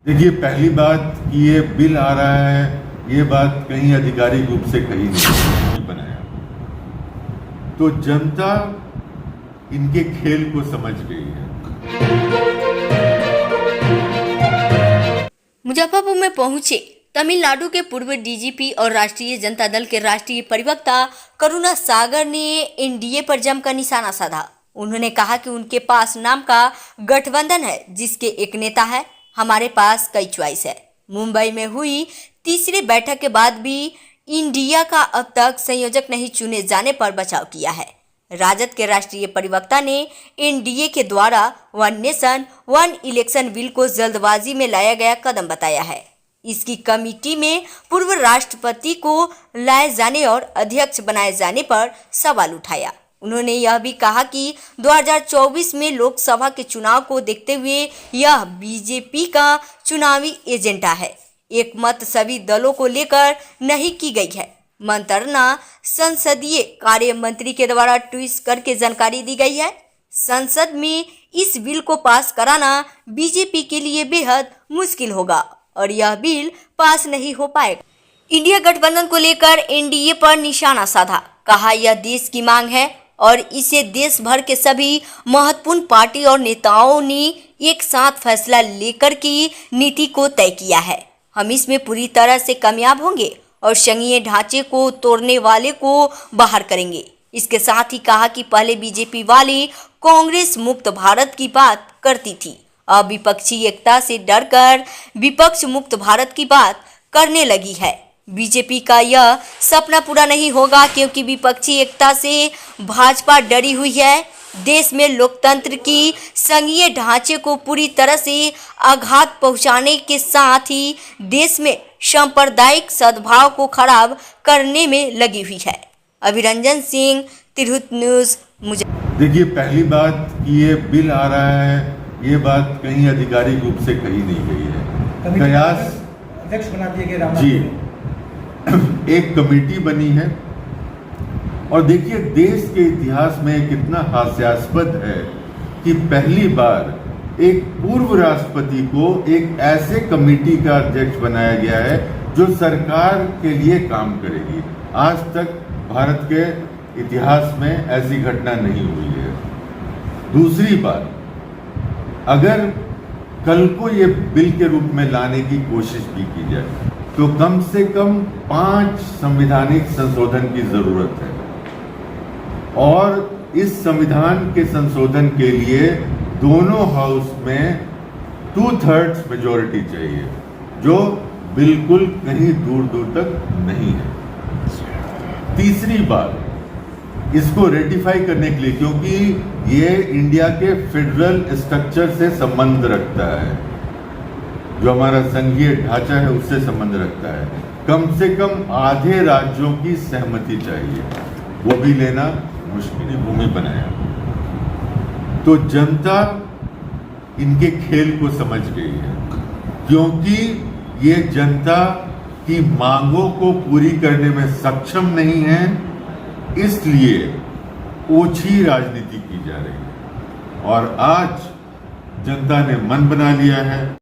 देखिए, पहली बात कि ये बिल आ रहा है, ये बात कहीं आधिकारिक रूप से कही नहीं बनाया, तो जनता इनके खेल को समझ गई है। मुजफ्फरपुर में पहुंचे तमिलनाडु के पूर्व डीजीपी और राष्ट्रीय जनता दल के राष्ट्रीय प्रवक्ता करुणा सागर ने एनडीए पर जमकर निशाना साधा। उन्होंने कहा कि उनके पास नाम का गठबंधन है, जिसके एक नेता है। हमारे पास कई चॉइस है। मुंबई में हुई तीसरी बैठक के बाद भी इंडिया का अब तक संयोजक नहीं चुने जाने पर बचाव किया है। राजद के राष्ट्रीय प्रवक्ता ने एनडीए के द्वारा one nation one election bill को जल्दबाजी में लाया गया कदम बताया है। इसकी कमेटी में पूर्व राष्ट्रपति को लाए जाने और अध्यक्ष बनाए जाने पर सवाल उठाया। उन्होंने यह भी कहा कि 2024 में लोकसभा के चुनाव को देखते हुए यह बीजेपी का चुनावी एजेंडा है। एक मत सभी दलों को लेकर नहीं की गई है। मंत्रणा संसदीय कार्य मंत्री के द्वारा ट्वीट करके जानकारी दी गई है। संसद में इस बिल को पास कराना बीजेपी के लिए बेहद मुश्किल होगा और यह बिल पास नहीं हो पाएगा। इंडिया गठबंधन को लेकर एनडीए पर निशाना साधा। कहा यह देश की मांग है और इसे देश भर के सभी महत्वपूर्ण पार्टी और नेताओं ने एक साथ फैसला लेकर की नीति को तय किया है। हम इसमें पूरी तरह से कामयाब होंगे और संघीय ढांचे को तोड़ने वाले को बाहर करेंगे। इसके साथ ही कहा कि पहले बीजेपी वाले कांग्रेस मुक्त भारत की बात करती थी, अब विपक्षी एकता से डरकर विपक्ष मुक्त भारत की बात करने लगी है। बीजेपी का यह सपना पूरा नहीं होगा क्योंकि विपक्षी एकता से भाजपा डरी हुई है। देश में लोकतंत्र की संघीय ढांचे को पूरी तरह से आघात पहुंचाने के साथ ही देश में सांप्रदायिक सद्भाव को खराब करने में लगी हुई है। अभिरंजन सिंह, तिरहुत न्यूज, देखिए, पहली बात कि ये बिल आ रहा है, ये बात कहीं आधिकारिक रूप से कही नहीं गई है। कयास अध्यक्ष बना दिए गए जी, एक कमेटी बनी है और देखिए, देश के इतिहास में कितना हास्यास्पद है कि पहली बार एक पूर्व राष्ट्रपति को एक ऐसे कमेटी का अध्यक्ष बनाया गया है जो सरकार के लिए काम करेगी। आज तक भारत के इतिहास में ऐसी घटना नहीं हुई है। दूसरी बात, अगर कल को ये बिल के रूप में लाने की कोशिश भी की जाए तो कम से कम 5 संवैधानिक संशोधन की जरूरत है और इस संविधान के संशोधन के लिए दोनों हाउस में 2/3 मेजॉरिटी चाहिए, जो बिल्कुल कहीं दूर दूर तक नहीं है। तीसरी बात, इसको रेटिफाई करने के लिए, क्योंकि ये इंडिया के फेडरल स्ट्रक्चर से संबंध रखता है, जो हमारा संघीय ढांचा है उससे संबंध रखता है, कम से कम आधे राज्यों की सहमति चाहिए, वो भी लेना मुश्किल भूमि बनाया। तो जनता इनके खेल को समझ गई है, क्योंकि ये जनता की मांगों को पूरी करने में सक्षम नहीं है, इसलिए ओछी राजनीति की जा रही है और आज जनता ने मन बना लिया है।